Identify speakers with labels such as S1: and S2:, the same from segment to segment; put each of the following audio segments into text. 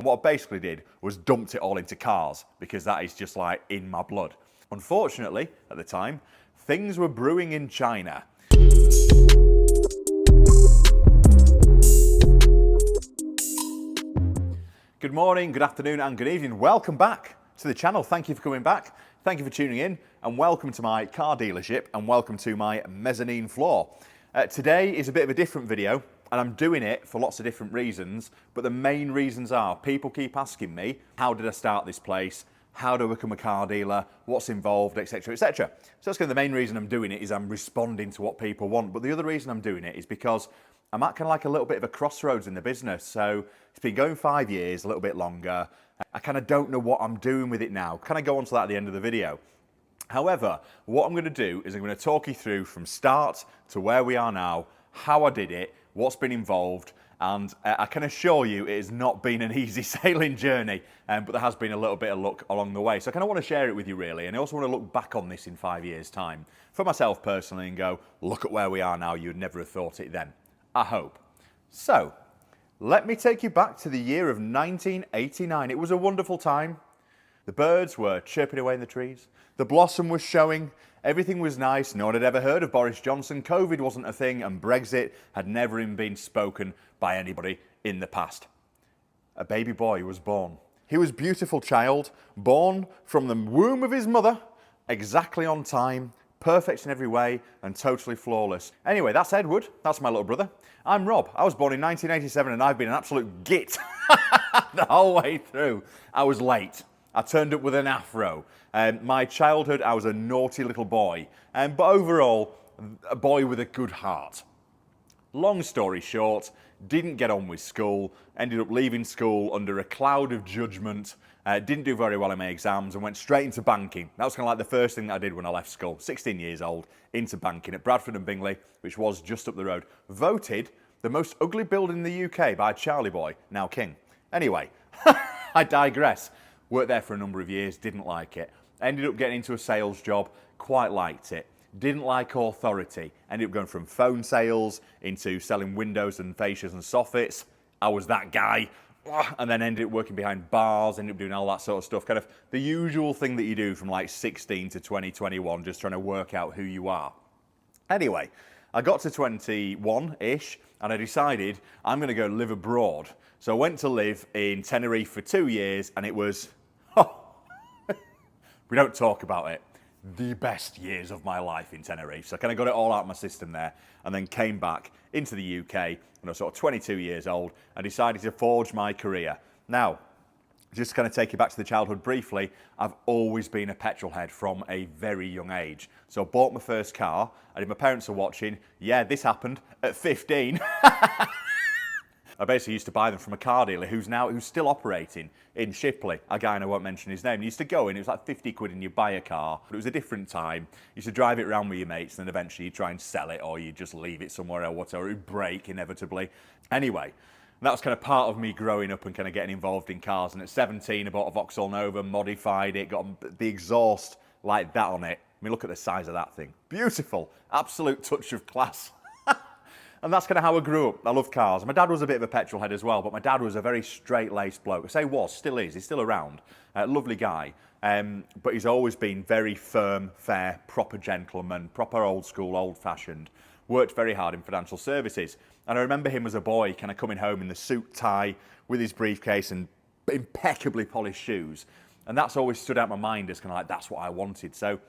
S1: And what I basically did was dumped it all into cars because that is just like in my blood. Unfortunately, at the time, things were brewing in China. Good morning, good afternoon and good evening. Welcome back to the channel. Thank you for coming back. Thank you for tuning in and welcome to my car dealership and welcome to my mezzanine floor. Today is a bit of a different video and I'm doing it for lots of different reasons, but the main reasons are people keep asking me, how did I start this place? How do I become a car dealer? What's involved, etc, etc. So that's kind of the main reason I'm doing it, is I'm responding to what people want. But the other reason I'm doing it is because I'm at kind of like a little bit of a crossroads in the business. So it's been going 5 years, a little bit longer. I kind of don't know what I'm doing with it now. Kind of go on to that at the end of the video. However, what I'm going to do is I'm going to talk you through from start to where we are now, how I did it, what's been involved, and I can assure you it has not been an easy sailing journey, but there has been a little bit of luck along the way. So I kind of want to share it with you really, and I also want to look back on this in 5 years' time for myself personally and go, look at where we are now, you'd never have thought it then. I hope. So, let me take you back to the year of 1989. It was a wonderful time. The birds were chirping away in the trees. The blossom was showing. Everything was nice. No one had ever heard of Boris Johnson. COVID wasn't a thing and Brexit had never even been spoken by anybody in the past. A baby boy was born. He was a beautiful child, born from the womb of his mother, exactly on time, perfect in every way and totally flawless. Anyway, that's Edward. That's my little brother. I'm Rob. I was born in 1987 and I've been an absolute git the whole way through. I was late. I turned up with an afro. My childhood, I was a naughty little boy. But overall, a boy with a good heart. Long story short, didn't get on with school, ended up leaving school under a cloud of judgment, didn't do very well in my exams and went straight into banking. That was kind of like the first thing that I did when I left school. 16 years old, into banking at Bradford and Bingley, which was just up the road. Voted the most ugly building in the UK by Charlie Boy, now King. Anyway, I digress. Worked there for a number of years, didn't like it. Ended up getting into a sales job, quite liked it. Didn't like authority. Ended up going from phone sales into selling windows and fascias and soffits. I was that guy. And then ended up working behind bars, ended up doing all that sort of stuff. Kind of the usual thing that you do from like 16 to 20, 21, just trying to work out who you are. Anyway, I got to 21-ish and I decided I'm going to go live abroad. So I went to live in Tenerife for 2 years and it was, we don't talk about it, the best years of my life in Tenerife. So I kind of got it all out of my system there and then came back into the UK when I was sort of 22 years old and decided to forge my career. Now, just to kind of take you back to the childhood briefly, I've always been a petrol head from a very young age. So I bought my first car, and if my parents are watching, yeah, this happened at 15. I basically used to buy them from a car dealer who's still operating in Shipley. A guy, and I won't mention his name, he used to go in, it was like 50 quid and you buy a car, but it was a different time. You used to drive it around with your mates and then eventually you try and sell it or you just leave it somewhere or whatever, it would break inevitably. Anyway, that was kind of part of me growing up and kind of getting involved in cars. And at 17, I bought a Vauxhall Nova, modified it, got the exhaust like that on it. I mean, look at the size of that thing. Beautiful, absolute touch of class. And that's kind of how I grew up. I love cars. My dad was a bit of a petrol head as well, but my dad was a very straight-laced bloke. I say was, still is, he's still around. Lovely guy. But he's always been very firm, fair, proper gentleman, proper old school, old-fashioned. Worked very hard in financial services. And I remember him as a boy kind of coming home in the suit tie with his briefcase and impeccably polished shoes. And that's always stood out in my mind as kind of like, that's what I wanted. So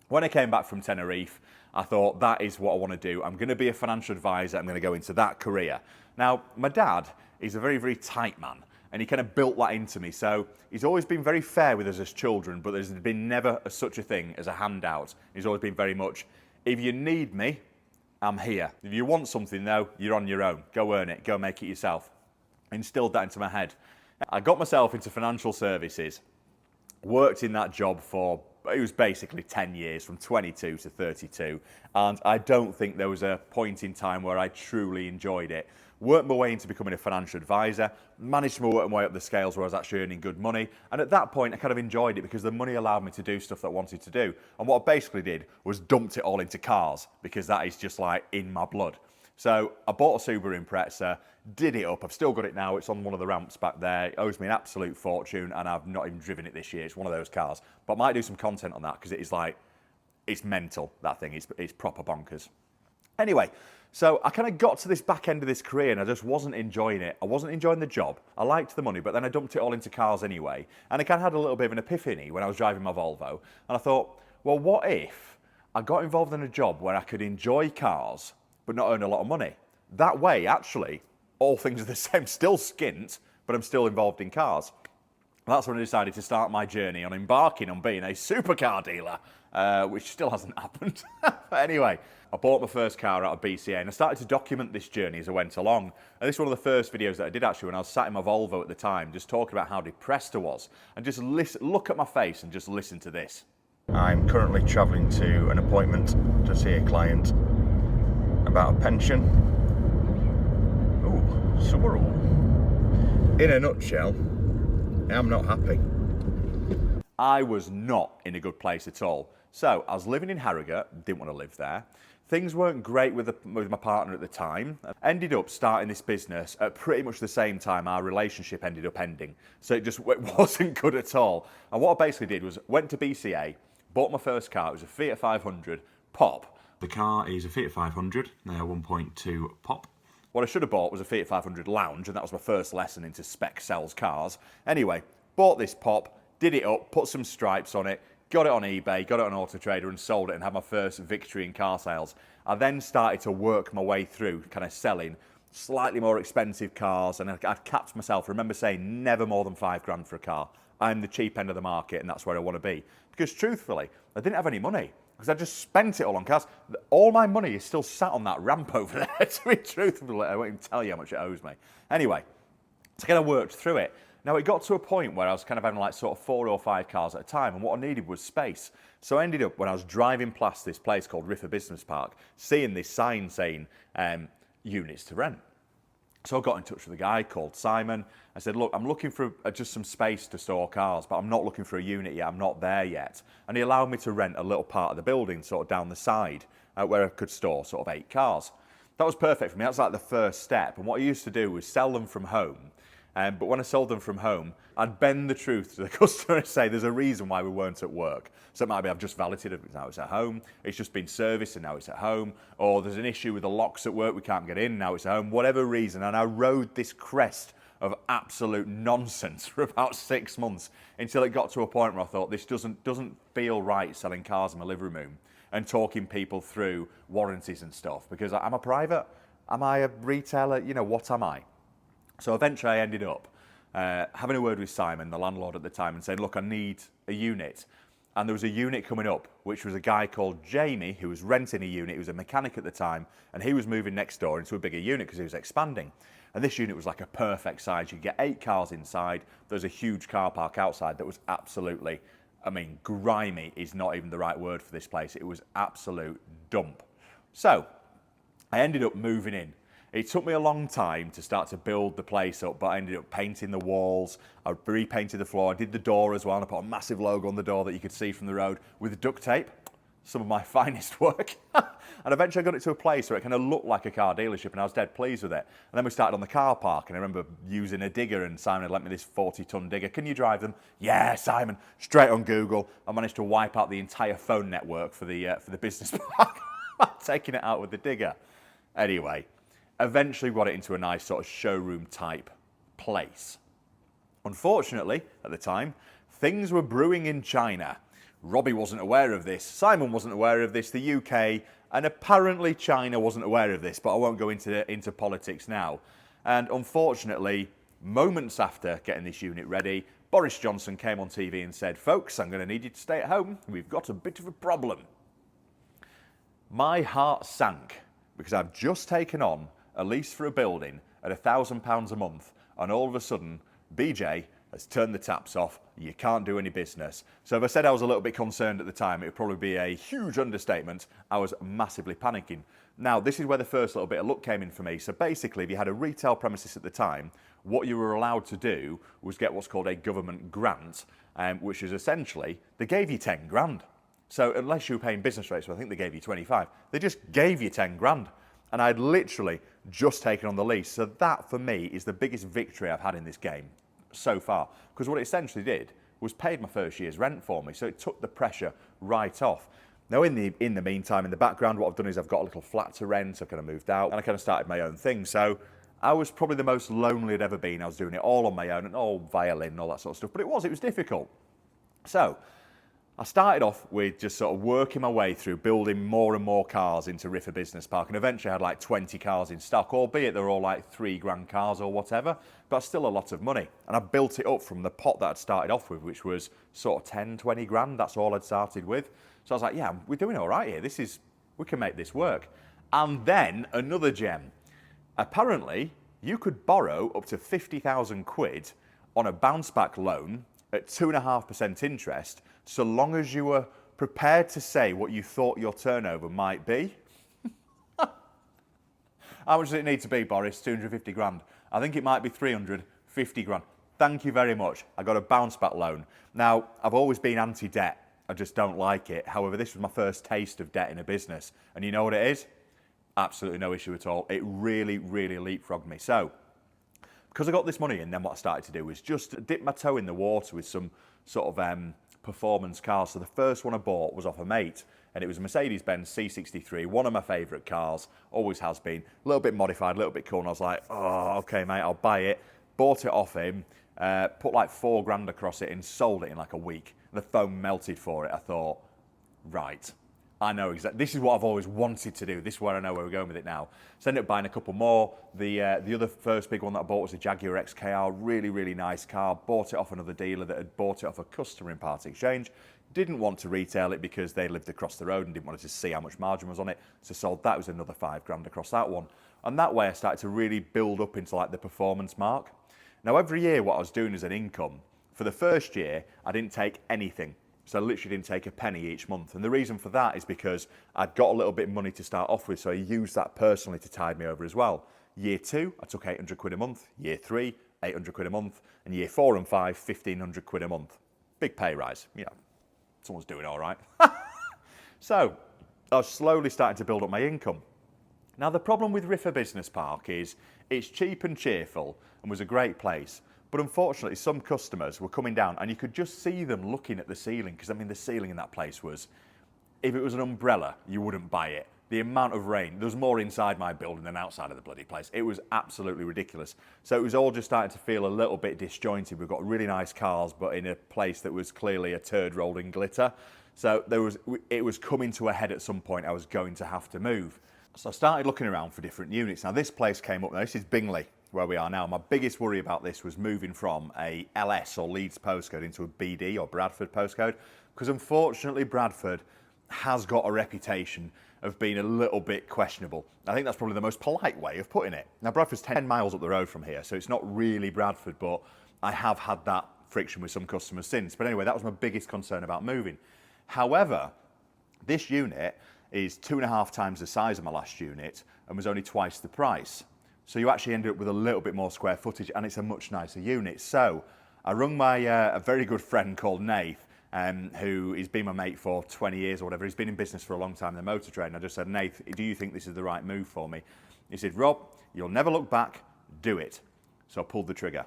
S1: when I came back from Tenerife, I thought, that is what I want to do. I'm going to be a financial advisor. I'm going to go into that career. Now, my dad is a very, very tight man, and he kind of built that into me. So he's always been very fair with us as children, but there's been never such a thing as a handout. He's always been very much, if you need me, I'm here. If you want something, though, you're on your own. Go earn it. Go make it yourself. Instilled that into my head. I got myself into financial services, worked in that job for, it was basically 10 years, from 22 to 32, and I don't think there was a point in time where I truly enjoyed it. Worked my way into becoming a financial advisor, managed to work my way up the scales where I was actually earning good money, and at that point I kind of enjoyed it because the money allowed me to do stuff that I wanted to do. And what I basically did was dumped it all into cars because that is just like in my blood. So I bought a Subaru Impreza, did it up. I've still got it now. It's on one of the ramps back there. It owes me an absolute fortune, and I've not even driven it this year. It's one of those cars. But I might do some content on that because it is like, it's mental, that thing. It's proper bonkers. Anyway, so I kind of got to this back end of this career and I just wasn't enjoying it. I wasn't enjoying the job. I liked the money, but then I dumped it all into cars anyway. And I kind of had a little bit of an epiphany when I was driving my Volvo. And I thought, well, what if I got involved in a job where I could enjoy cars but not earn a lot of money? That way, actually, all things are the same. Still skint, but I'm still involved in cars. That's when I decided to start my journey on embarking on being a supercar dealer, which still hasn't happened. But anyway, I bought my first car out of BCA and I started to document this journey as I went along. And this is one of the first videos that I did actually when I was sat in my Volvo at the time, just talking about how depressed I was. And just look at my face and just listen to this. I'm currently travelling to an appointment to see a client about a pension. Ooh, Subaru. In a nutshell, I'm not happy. I was not in a good place at all. So I was living in Harrogate, didn't want to live there. Things weren't great with my partner at the time. I ended up starting this business at pretty much the same time our relationship ended up ending. So it wasn't good at all. And what I basically did was went to BCA, bought my first car. It was a Fiat 500 Pop. The car is a Fiat 500, 1.2 Pop. What I should have bought was a Fiat 500 Lounge, and that was my first lesson into spec sells cars. Anyway, bought this Pop, did it up, put some stripes on it, got it on eBay, got it on Auto Trader and sold it and had my first victory in car sales. I then started to work my way through kind of selling slightly more expensive cars, and I'd capped myself. I remember saying never more than £5 for a car. I'm the cheap end of the market and that's where I want to be. Because truthfully, I didn't have any money because I just spent it all on cars. All my money is still sat on that ramp over there, to be truthful. I won't even tell you how much it owes me. Anyway, so I kind of worked through it. Now, it got to a point where I was kind of having like sort of 4 or 5 cars at a time, and what I needed was space. So I ended up, when I was driving past this place called Riffer Business Park, seeing this sign saying units to rent. So I got in touch with a guy called Simon. I said, look, I'm looking for just some space to store cars, but I'm not looking for a unit yet. I'm not there yet. And he allowed me to rent a little part of the building, sort of down the side, where I could store sort of 8 cars. That was perfect for me. That's like the first step. And what I used to do was sell them from home. But when I sold them from home, I'd bend the truth to the customer and say there's a reason why we weren't at work. So it might be I've just valeted it, now it's at home, it's just been serviced and now it's at home, or there's an issue with the locks at work, we can't get in, now it's at home, whatever reason. And I rode this crest of absolute nonsense for about 6 months until it got to a point where I thought this doesn't feel right selling cars in my living room and talking people through warranties and stuff, because I'm a private, am I a retailer, you know, what am I? So eventually I ended up having a word with Simon, the landlord at the time, and saying, look, I need a unit. And there was a unit coming up, which was a guy called Jamie, who was renting a unit. He was a mechanic at the time, and he was moving next door into a bigger unit because he was expanding. And this unit was like a perfect size. You could get 8 cars inside. There was a huge car park outside that was absolutely, I mean, grimy is not even the right word for this place. It was absolute dump. So I ended up moving in. It took me a long time to start to build the place up, but I ended up painting the walls, I repainted the floor, I did the door as well, and I put a massive logo on the door that you could see from the road with duct tape. Some of my finest work. And eventually I got it to a place where it kind of looked like a car dealership, and I was dead pleased with it. And then we started on the car park, and I remember using a digger, and Simon had lent me this 40-ton digger. Can you drive them? Yeah, Simon. Straight on Google. I managed to wipe out the entire phone network for the business park by taking it out with the digger. Anyway. Eventually got it into a nice sort of showroom type place. Unfortunately, at the time, things were brewing in China. Robbie wasn't aware of this, Simon wasn't aware of this, the UK, and apparently China wasn't aware of this, but I won't go into politics now. And unfortunately, moments after getting this unit ready, Boris Johnson came on TV and said, folks, I'm going to need you to stay at home, we've got a bit of a problem. My heart sank because I've just taken on a lease for a building at £1,000 a month, and all of a sudden BJ has turned the taps off. You can't do any business. So if I said I was a little bit concerned at the time, it would probably be a huge understatement. I was massively panicking. Now, this is where the first little bit of luck came in for me. So basically, if you had a retail premises at the time, what you were allowed to do was get what's called a government grant, which is essentially, they gave you 10 grand. So unless you were paying business rates, so I think they gave you 25, they just gave you 10 grand. And I'd literally just taken on the lease. So that, for me, is the biggest victory I've had in this game so far. Because what it essentially did was paid my first year's rent for me. So it took the pressure right off. Now, in the meantime, in the background, what I've done is I've got a little flat to rent. I kind of moved out and I kind of started my own thing. So I was probably the most lonely I'd ever been. I was doing it all on my own and all violin and all that sort of stuff. But it was difficult. So I started off with just sort of working my way through building more and more cars into Riffa Business Park, and eventually I had like 20 cars in stock, albeit they're all like £3,000 cars or whatever, but still a lot of money. And I built it up from the pot that I'd started off with, which was sort of 10, 20 grand. That's all I'd started with. So I was like, yeah, we're doing all right here. We can make this work. And then another gem. Apparently, you could borrow up to 50,000 quid on a bounce back loan at 2.5% interest, so long as you were prepared to say what you thought your turnover might be. How much does it need to be, Boris? 250 grand. I think it might be 350 grand. Thank you very much. I got a bounce back loan. Now, I've always been anti-debt. I just don't like it. However, this was my first taste of debt in a business. And you know what it is? Absolutely no issue at all. It really, really leapfrogged me. So, because I got this money in, then what I started to do was just dip my toe in the water with some sort of performance cars. So the first one I bought was off a mate, and it was a Mercedes-Benz C63, one of my favourite cars, always has been. A little bit modified, a little bit cool, and I was like, oh, okay, mate, I'll buy it. Bought it off him, put like £4,000 across it and sold it in like a week. The phone melted for it. I thought, right, I know exactly. This is what I've always wanted to do. This is where I know where we're going with it now. So I ended up buying a couple more. The other first big one that I bought was a Jaguar XKR. Really, really nice car. Bought it off another dealer that had bought it off a customer in part exchange. Didn't want to retail it because they lived across the road and didn't want to see how much margin was on it. So sold that. It was another £5,000 across that one. And that way I started to really build up into like the performance mark. Now every year what I was doing as an income, for the first year I didn't take anything. So I literally didn't take a penny each month. And the reason for that is because I'd got a little bit of money to start off with, so I used that personally to tide me over as well. Year 2, I took 800 quid a month. Year 3, 800 quid a month. And year 4 and 5, 1,500 quid a month. Big pay rise. You know, someone's doing all right. So I was slowly starting to build up my income. Now the problem with Riffa Business Park is it's cheap and cheerful and was a great place. But unfortunately, some customers were coming down and you could just see them looking at the ceiling, because I mean, the ceiling in that place was, if it was an umbrella, you wouldn't buy it. The amount of rain, there was more inside my building than outside of the bloody place. It was absolutely ridiculous. So it was all just starting to feel a little bit disjointed. We've got really nice cars, but in a place that was clearly a turd rolled in glitter. So it was coming to a head at some point. I was going to have to move. So I started looking around for different units. Now this place came up, now this is Bingley, where we are now. My biggest worry about this was moving from a LS or Leeds postcode into a BD or Bradford postcode, because unfortunately Bradford has got a reputation of being a little bit questionable. I think that's probably the most polite way of putting it. Now Bradford's 10 miles up the road from here, so it's not really Bradford, but I have had that friction with some customers since. But anyway, that was my biggest concern about moving. However, this unit is 2.5 times the size of my last unit and was only twice the price. So you actually ended up with a little bit more square footage, and it's a much nicer unit. So I rung my a very good friend called Nath, who has been my mate for 20 years or whatever. He's been in business for a long time in the motor trade. And I just said, Nath, do you think this is the right move for me? He said, Rob, you'll never look back, do it. So I pulled the trigger.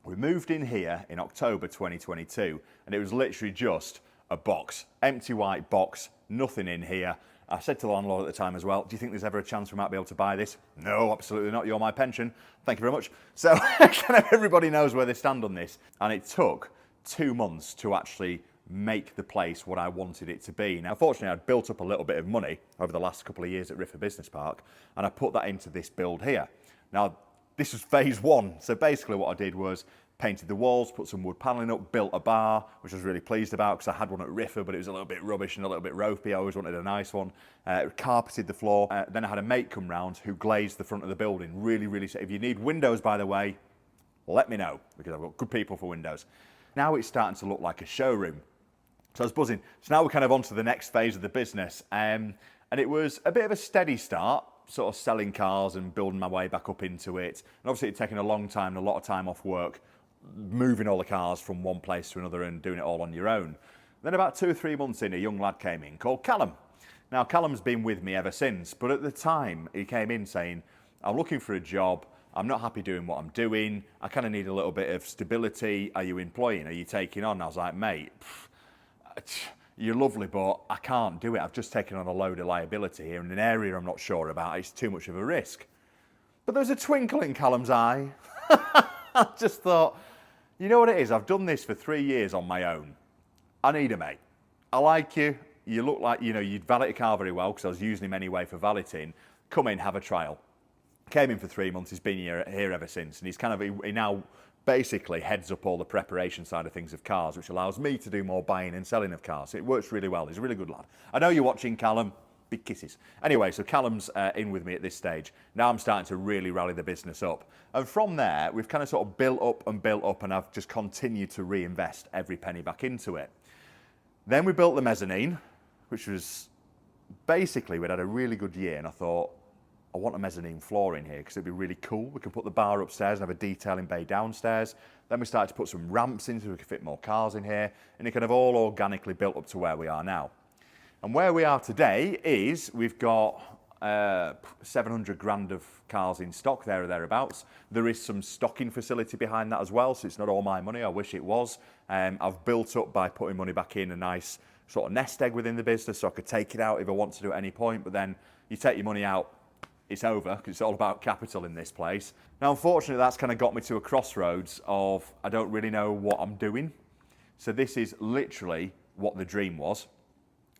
S1: We moved in here in October 2022, and it was literally just a box, empty white box, nothing in here. I said to the landlord at the time as well, do you think there's ever a chance we might be able to buy this? No, absolutely not. You're my pension. Thank you very much. So kind of everybody knows where they stand on this. And it took 2 months to actually make the place what I wanted it to be. Now, fortunately, I'd built up a little bit of money over the last couple of years at Riffa Business Park, and I put that into this build here. Now, this was phase 1. So basically what I did was painted the walls, put some wood panelling up, built a bar, which I was really pleased about because I had one at Riffa, but it was a little bit rubbish and a little bit ropey. I always wanted a nice one. Carpeted the floor. Then I had a mate come round who glazed the front of the building. Really, really, if you need windows, by the way, let me know, because I've got good people for windows. Now it's starting to look like a showroom. So I was buzzing. So now we're kind of on to the next phase of the business. And it was a bit of a steady start, sort of selling cars and building my way back up into it. And obviously it'd taken a long time and a lot of time off work, moving all the cars from one place to another and doing it all on your own. Then about 2 or 3 months in, a young lad came in called Callum. Now, Callum's been with me ever since, but at the time, he came in saying, I'm looking for a job, I'm not happy doing what I'm doing, I kind of need a little bit of stability, are you employing, are you taking on? I was like, mate, you're lovely, but I can't do it. I've just taken on a load of liability here in an area I'm not sure about, it's too much of a risk. But there's a twinkle in Callum's eye. I just thought, you know what it is, I've done this for 3 years on my own. I need a mate. I like you. You look like, you'd valet a car very well because I was using him anyway for valeting. Come in, have a trial. Came in for 3 months, he's been here ever since. And he now basically heads up all the preparation side of things of cars, which allows me to do more buying and selling of cars. It works really well. He's a really good lad. I know you're watching, Callum. Big kisses. Anyway, so Callum's in with me at this stage. Now I'm starting to really rally the business up. And from there, we've kind of sort of built up, and I've just continued to reinvest every penny back into it. Then we built the mezzanine, which was basically, we'd had a really good year, and I thought, I want a mezzanine floor in here because it'd be really cool. We can put the bar upstairs and have a detailing bay downstairs. Then we started to put some ramps in so we could fit more cars in here, and it kind of all organically built up to where we are now. And where we are today is we've got 700 grand of cars in stock, there or thereabouts. There is some stocking facility behind that as well, so it's not all my money. I wish it was. I've built up by putting money back in a nice sort of nest egg within the business, so I could take it out if I want to do at any point. But then you take your money out, it's over, because it's all about capital in this place. Now, unfortunately, that's kind of got me to a crossroads of I don't really know what I'm doing. So this is literally what the dream was.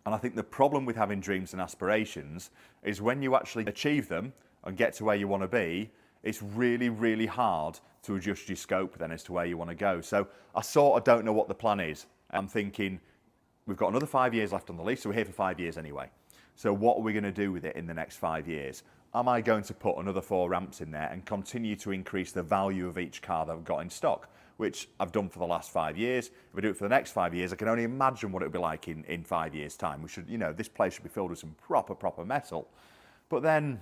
S1: And I think the problem with having dreams and aspirations is when you actually achieve them and get to where you want to be, it's really, really hard to adjust your scope then as to where you want to go. So I sort of don't know what the plan is. I'm thinking we've got another 5 years left on the lease, so we're here for 5 years anyway. So what are we going to do with it in the next 5 years? Am I going to put another 4 ramps in there and continue to increase the value of each car that I've got in stock, which I've done for the last 5 years. If I do it for the next 5 years, I can only imagine what it would be like in 5 years' time. We should, this place should be filled with some proper metal. But then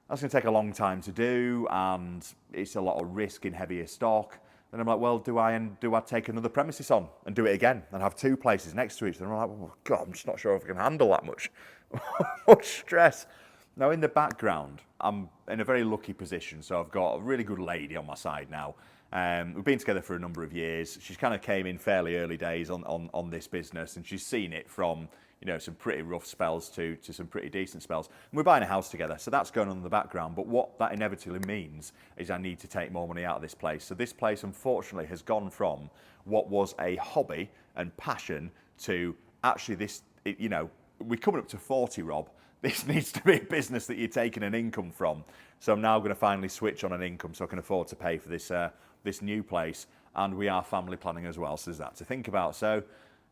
S1: that's going to take a long time to do, and it's a lot of risk in heavier stock. Then I'm like, well, do I take another premises on and do it again and have 2 places next to each other? And I'm like, oh God, I'm just not sure if I can handle that much stress. Now, in the background, I'm in a very lucky position. So I've got a really good lady on my side now. We've been together for a number of years. She's kind of came in fairly early days on this business, and she's seen it from some pretty rough spells to some pretty decent spells. And we're buying a house together, so that's going on in the background. But what that inevitably means is I need to take more money out of this place. So this place, unfortunately, has gone from what was a hobby and passion to actually this. We're coming up to 40, Rob. This needs to be a business that you're taking an income from. So I'm now going to finally switch on an income so I can afford to pay for this new place. And we are family planning as well, so there's that to think about. So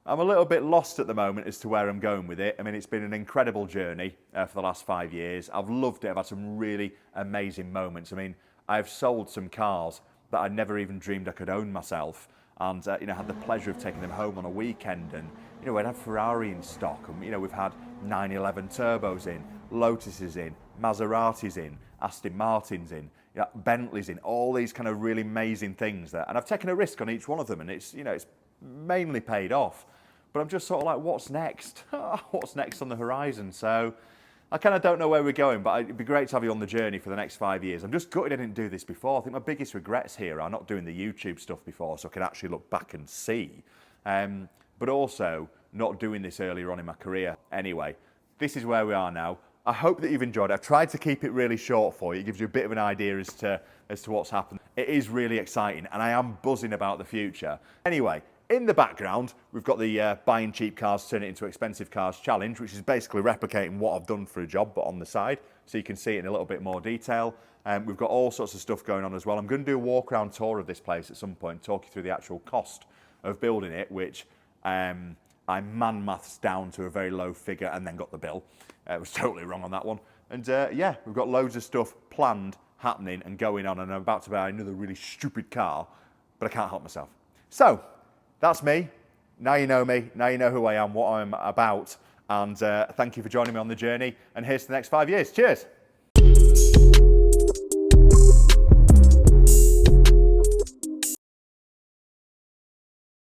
S1: I'm a little bit lost at the moment as to where I'm going with it. I mean, it's been an incredible journey for the last 5 years. I've loved it. I've had some really amazing moments. I mean, I've sold some cars that I never even dreamed I could own myself. And had the pleasure of taking them home on a weekend, and we'd had Ferrari in stock, and we've had 911 turbos in, Lotuses in, Maseratis in, Aston Martins in, Bentleys in, all these kind of really amazing things and I've taken a risk on each one of them, and it's mainly paid off. But I'm just sort of like, what's next? What's next on the horizon? So I kind of don't know where we're going, but it'd be great to have you on the journey for the next 5 years. I'm just gutted I didn't do this before. I think my biggest regrets here are not doing the YouTube stuff before, so I can actually look back and see. But also not doing this earlier on in my career. Anyway, this is where we are now. I hope that you've enjoyed it. I've tried to keep it really short for you. It gives you a bit of an idea as to what's happened. It is really exciting, and I am buzzing about the future. Anyway, in the background, we've got the buying cheap cars, turn it into expensive cars challenge, which is basically replicating what I've done for a job, but on the side, so you can see it in a little bit more detail. We've got all sorts of stuff going on as well. I'm going to do a walk around tour of this place at some point, talk you through the actual cost of building it, which I man maths down to a very low figure and then got the bill. It was totally wrong on that one. And yeah, we've got loads of stuff planned, happening and going on, and I'm about to buy another really stupid car, but I can't help myself. So, that's me. Now you know me. Now you know who I am, what I'm about. And thank you for joining me on the journey. And here's to the next 5 years. Cheers.